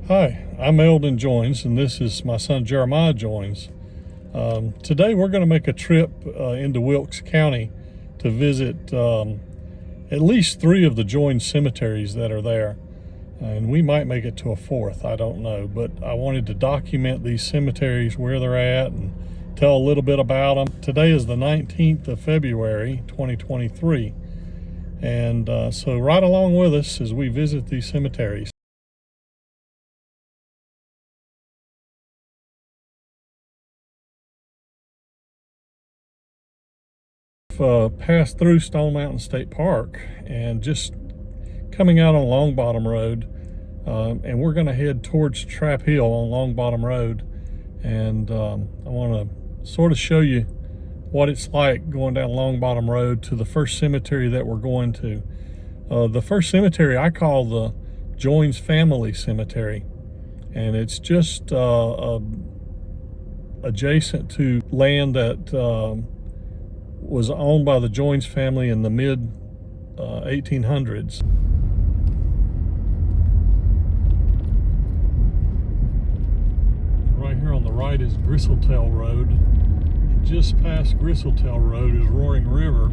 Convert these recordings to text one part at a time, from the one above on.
Hi, I'm Eldon Joines, and this is my son Jeremiah Joines. Today we're going to make a trip into Wilkes County to visit at least 3 of the Joines cemeteries that are there. And we might make it to a 4th, I don't know. But I wanted to document these cemeteries, where they're at, and tell a little bit about them. Today is the 19th of February, 2023. And so right along with us as we visit these cemeteries. Passed through Stone Mountain State Park and just coming out on Long Bottom Road, and we're going to head towards Trap Hill on Long Bottom Road, and I want to sort of show you what it's like going down Long Bottom Road to the first cemetery that we're going to. The first cemetery I call the Joines Family Cemetery, and it's just adjacent to land that was owned by the Joines family in the mid 1800s. Right here on the right is Gristletail Road. And just past Gristletail Road is Roaring River,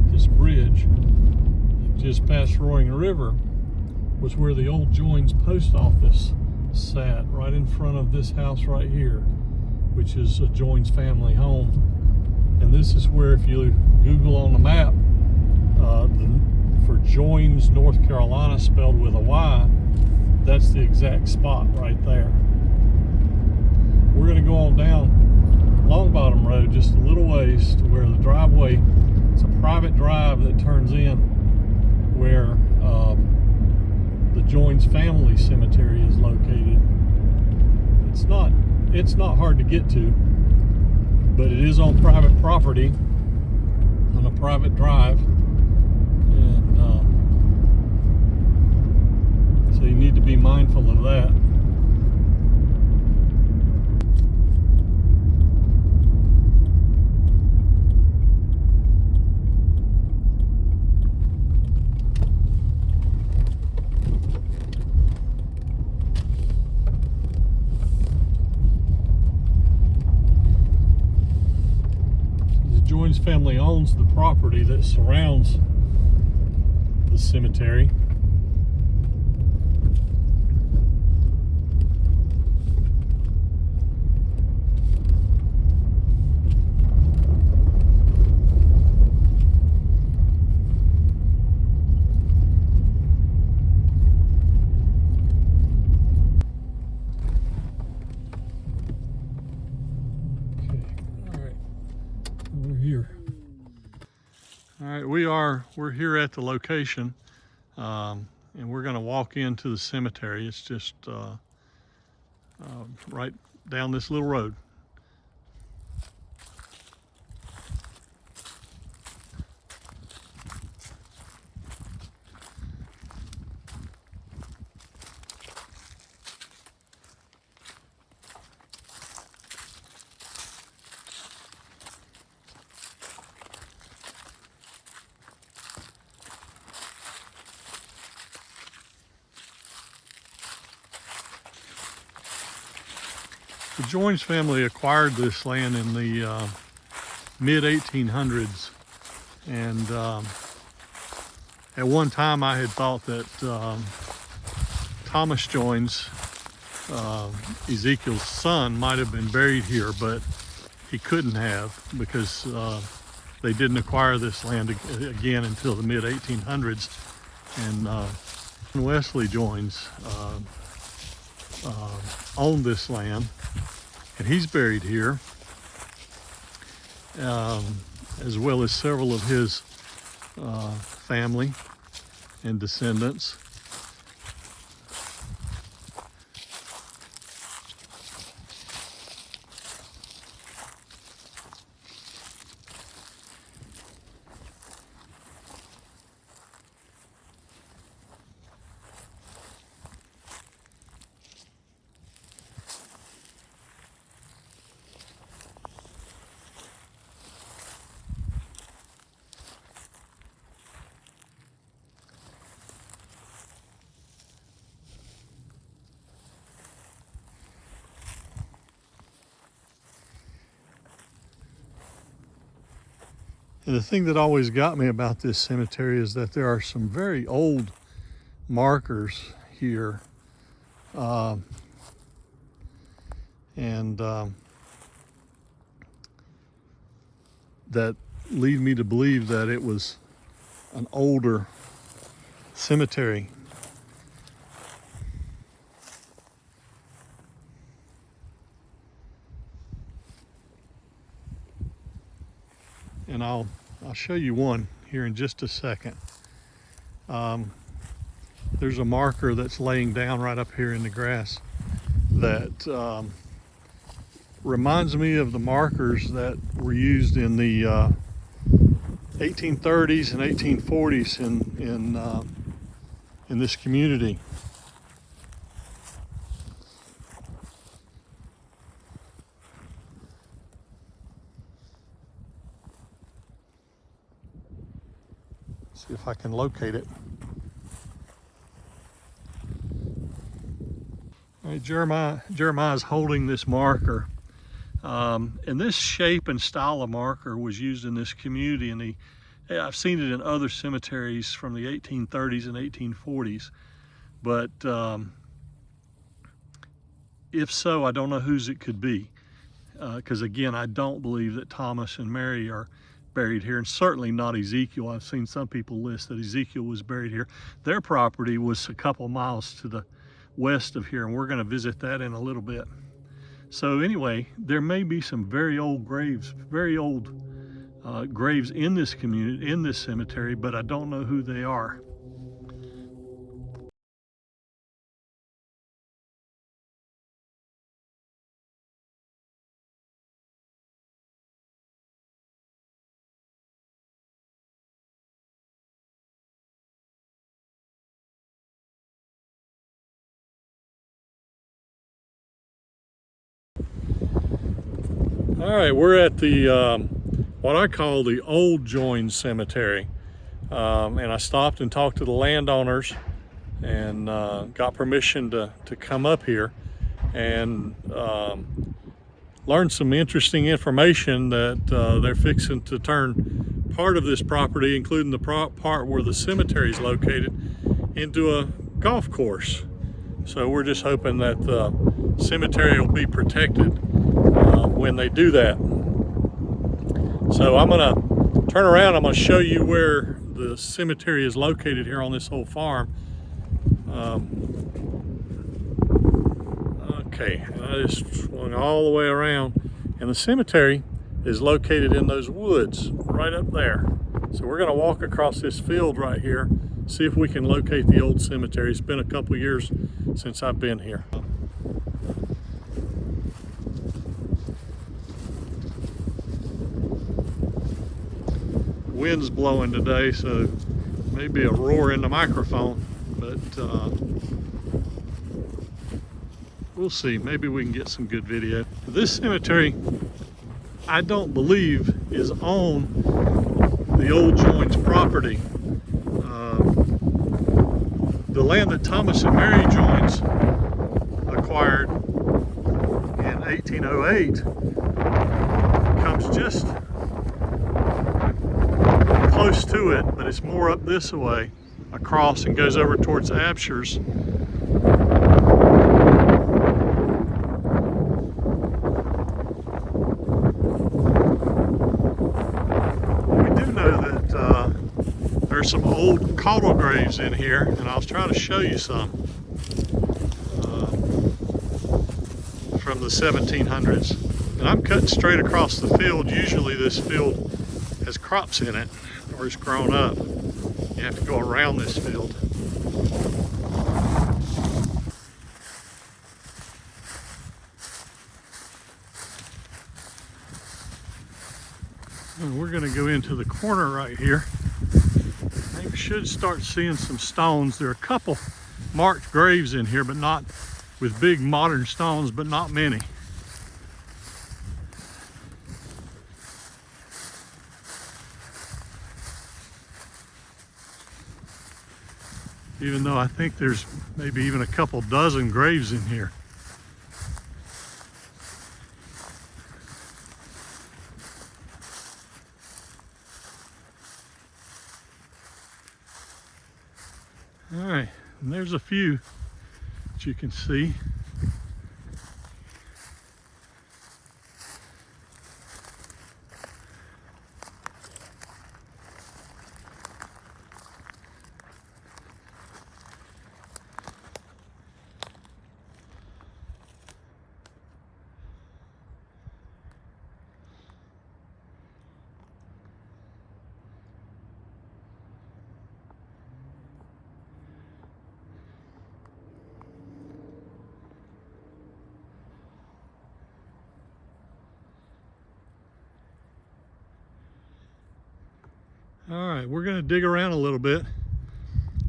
this bridge. And just past Roaring River was where the old Joines post office sat, right in front of this house right here, which is a Joines family home. And this is where, if you Google on the map, for Joines, North Carolina, spelled with a Y, that's the exact spot right there. We're going to go on down Long Bottom Road just a little ways to where the driveway, it's a private drive that turns in where the Joines Family Cemetery is located. It's not hard to get to, but it is on private property, on a private drive, and so you need to be mindful of that. Joines family owns the property that surrounds the cemetery. We're here at the location, and we're going to walk into the cemetery. It's just right down this little road. The Joines family acquired this land in the mid 1800s, and at one time I had thought that Thomas Joines, Ezekiel's son, might have been buried here, but he couldn't have, because they didn't acquire this land again until the mid 1800s. And Wesley Joines owned this land, and he's buried here, as well as several of his family and descendants. And the thing that always got me about this cemetery is that there are some very old markers here. That lead me to believe that it was an older cemetery. And I'll show you one here in just a second. There's a marker that's laying down right up here in the grass that reminds me of the markers that were used in the 1830s and 1840s in this community. See if I can locate it. All right, Jeremiah's holding this marker. And this shape and style of marker was used in this community, and I've seen it in other cemeteries from the 1830s and 1840s. But if so, I don't know whose it could be. Because again, I don't believe that Thomas and Mary are buried here, and certainly not Ezekiel. I've seen some people list that Ezekiel was buried here. Their property was a couple miles to the west of here, and we're going to visit that in a little bit. So anyway, there may be some very old graves, graves in this community, in this cemetery, but I don't know who they are. All right, we're at the what I call the old Joines Cemetery, and I stopped and talked to the landowners and got permission to come up here and learn some interesting information that they're fixing to turn part of this property, including the part where the cemetery is located, into a golf course. So we're just hoping that the cemetery will be protected when they do that. So I'm gonna turn around, I'm gonna show you where the cemetery is located here on this whole farm. Okay, I just swung all the way around, and the cemetery is located in those woods right up there. So we're gonna walk across this field right here, see if we can locate the old cemetery. It's been a couple years since I've been here. Wind's blowing today, so maybe a roar in the microphone, but we'll see. Maybe we can get some good video. This cemetery, I don't believe, is on the old Joines property. The land that Thomas and Mary Joines acquired in 1808 comes just close to it, but it's more up this way across and goes over towards Abshers. We do know that there's some old caudal graves in here, and I'll try to show you some from the 1700s. And I'm cutting straight across the field. Usually this field has crops in it, or it's grown up. You have to go around this field. And we're gonna go into the corner right here. You should start seeing some stones. There are a couple marked graves in here, but not with big modern stones, but not many. Even though I think there's maybe even a couple dozen graves in here. All right, and there's a few that you can see. All right, we're going to dig around a little bit,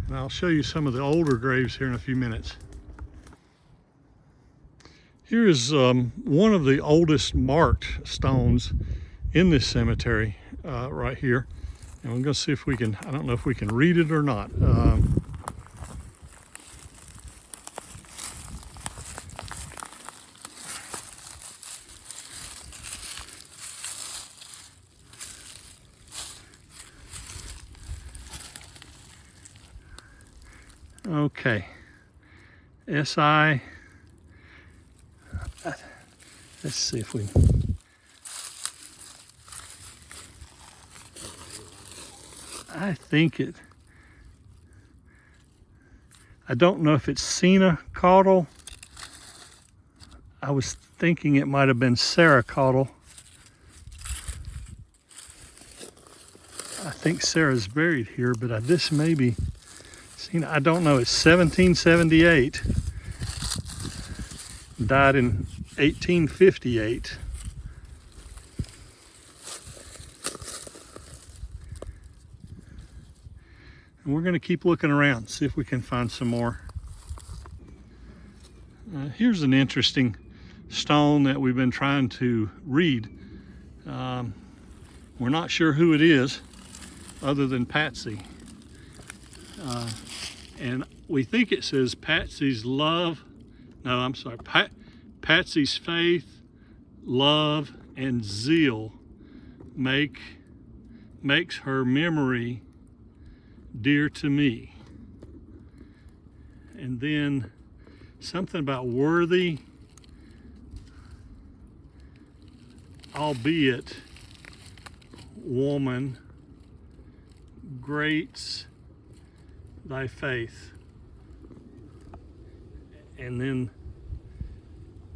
and I'll show you some of the older graves here in a few minutes. Here is one of the oldest marked stones in this cemetery right here. And we're going to see if we can, I don't know if we can read it or not. Okay, S.I. Let's see if we. I think it. I don't know if it's Sina Caudle. I was thinking it might have been Sarah Caudle. I think Sarah's buried here, but this may be Sina. I don't know. It's 1778. Died in 1858. And we're going to keep looking around, see if we can find some more. Here's an interesting stone that we've been trying to read. We're not sure who it is other than Patsy. And we think it says Patsy's love. No, I'm sorry. Patsy's faith, love, and zeal makes her memory dear to me. And then something about worthy, albeit woman, greats thy faith. And then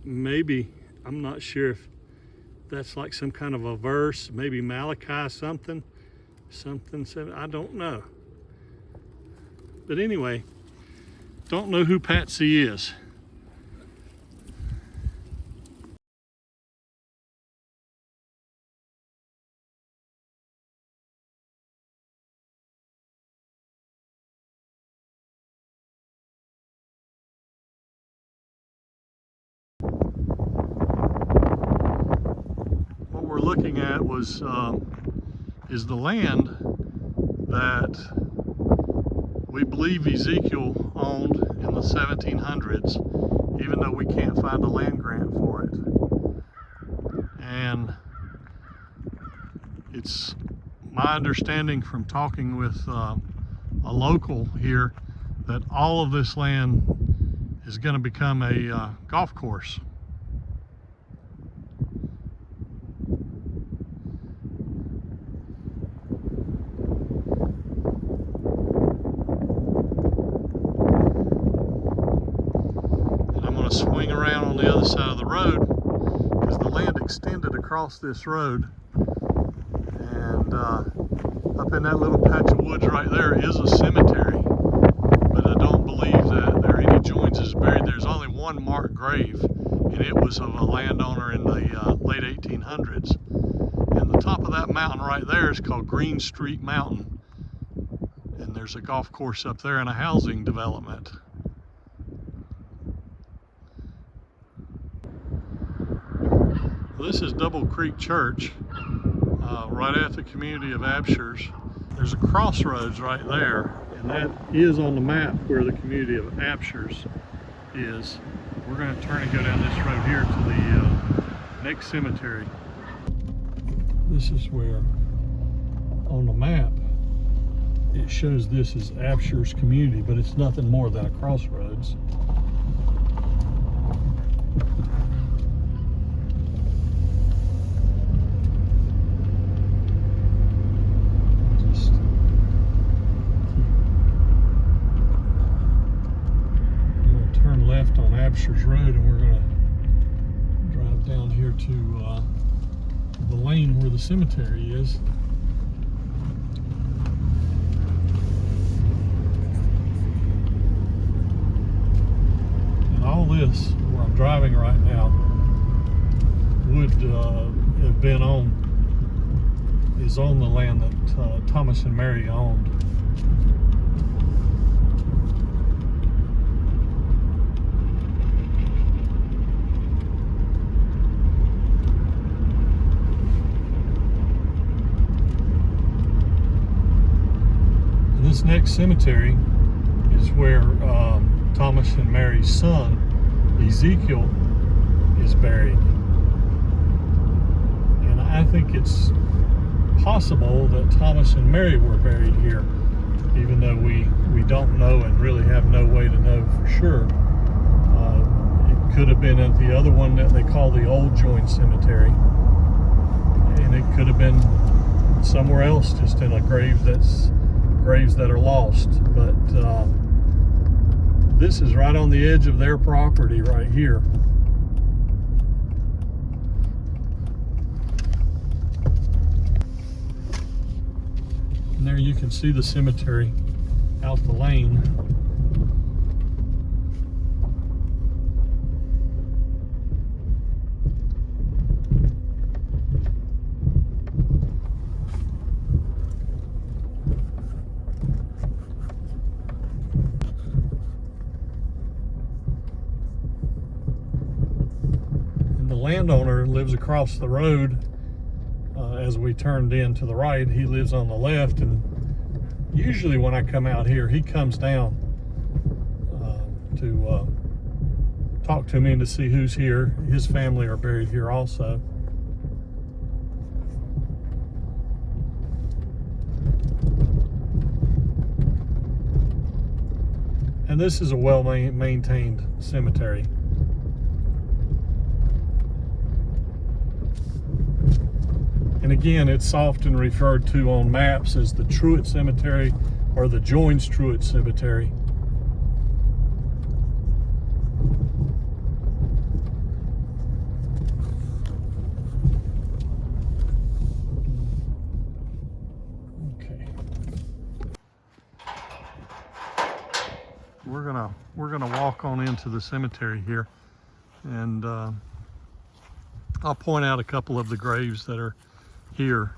maybe, I'm not sure if that's like some kind of a verse, maybe Malachi something, I don't know. But anyway, don't know who Patsy is. What we're looking at is the land that we believe Ezekiel owned in the 1700s, even though we can't find a land grant for it. And it's my understanding from talking with a local here that all of this land is going to become a golf course. Swing around on the other side of the road because the land extended across this road, and up in that little patch of woods right there is a cemetery, but I don't believe that there are any Joineses buried. There's only one marked grave, and it was of a landowner in the late 1800s. And the top of that mountain right there is called Green Street Mountain, and there's a golf course up there and a housing development. This is Double Creek Church, right at the community of Abshers. There's a crossroads right there, and that is on the map where the community of Abshers is. We're going to turn and go down this road here to the next cemetery. This is where, on the map, it shows this as Absher's community, but it's nothing more than a crossroads. Just I'm going to turn left on Absher's Road, and we're going to drive down here to the lane where the cemetery is. All this, where I'm driving right now, would have been is on the land that Thomas and Mary owned. And this next cemetery is where Thomas and Mary's son, Ezekiel, is buried. And I think it's possible that Thomas and Mary were buried here, even though we don't know and really have no way to know for sure. It could have been at the other one that they call the old Joines Cemetery. And it could have been somewhere else, just in a graves that are lost. But this is right on the edge of their property right here. And there you can see the cemetery out the lane. Landowner lives across the road. As we turned in to the right, he lives on the left, and usually when I come out here, he comes down to talk to me and to see who's here. His family are buried here also. And this is a well-maintained cemetery. And again, it's often referred to on maps as the Truett Cemetery or the Joines Truett Cemetery. Okay. We're gonna walk on into the cemetery here, and I'll point out a couple of the graves that are here.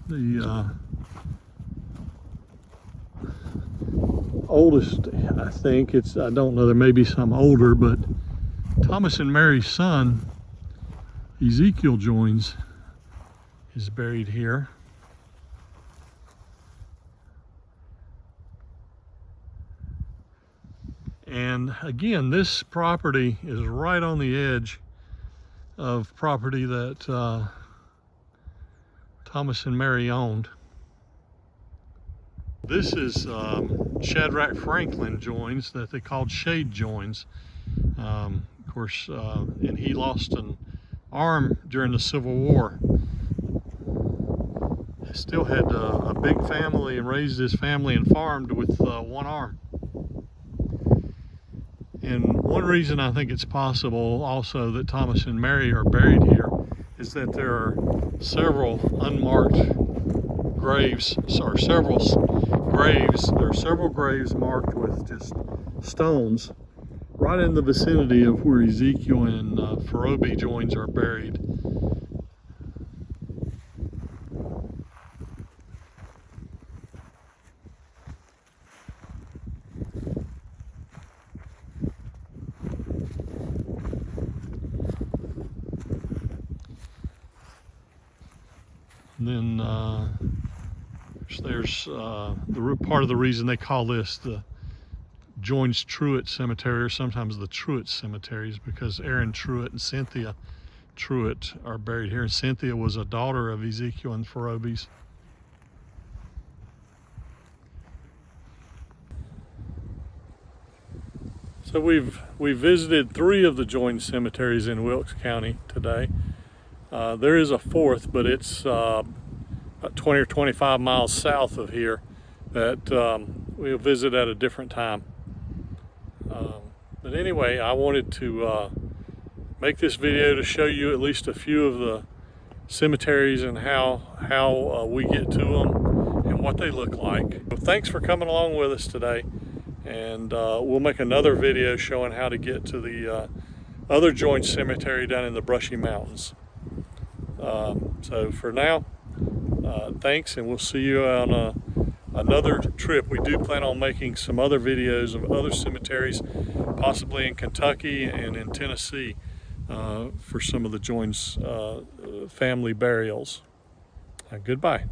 The oldest, I think, I don't know, there may be some older, but Thomas and Mary's son, Ezekiel Joines, is buried here. And again, this property is right on the edge of property that Thomas and Mary owned. This is Shadrach Franklin Joines, that they called Shade Joines. Of course, and he lost an arm during the Civil War. He still had a big family and raised his family and farmed with one arm. And one reason I think it's possible also that Thomas and Mary are buried here is that there are several unmarked graves, or several graves. There are several graves marked with just stones right in the vicinity of where Ezekiel and Ferobe Joines are buried. And then there's the part of the reason they call this the Joines Truett Cemetery, or sometimes the Truett Cemeteries, because Aaron Truett and Cynthia Truitt are buried here. Cynthia was a daughter of Ezekiel and Ferobes. So we've visited 3 of the Joines cemeteries in Wilkes County today. There is a 4th, but it's about 20 or 25 miles south of here that we'll visit at a different time. But anyway, I wanted to make this video to show you at least a few of the cemeteries and how we get to them and what they look like. So thanks for coming along with us today, and we'll make another video showing how to get to the other Joines Cemetery down in the Brushy Mountains. So for now, thanks, and we'll see you on another trip. We do plan on making some other videos of other cemeteries, possibly in Kentucky and in Tennessee, for some of the Joines family burials. Goodbye.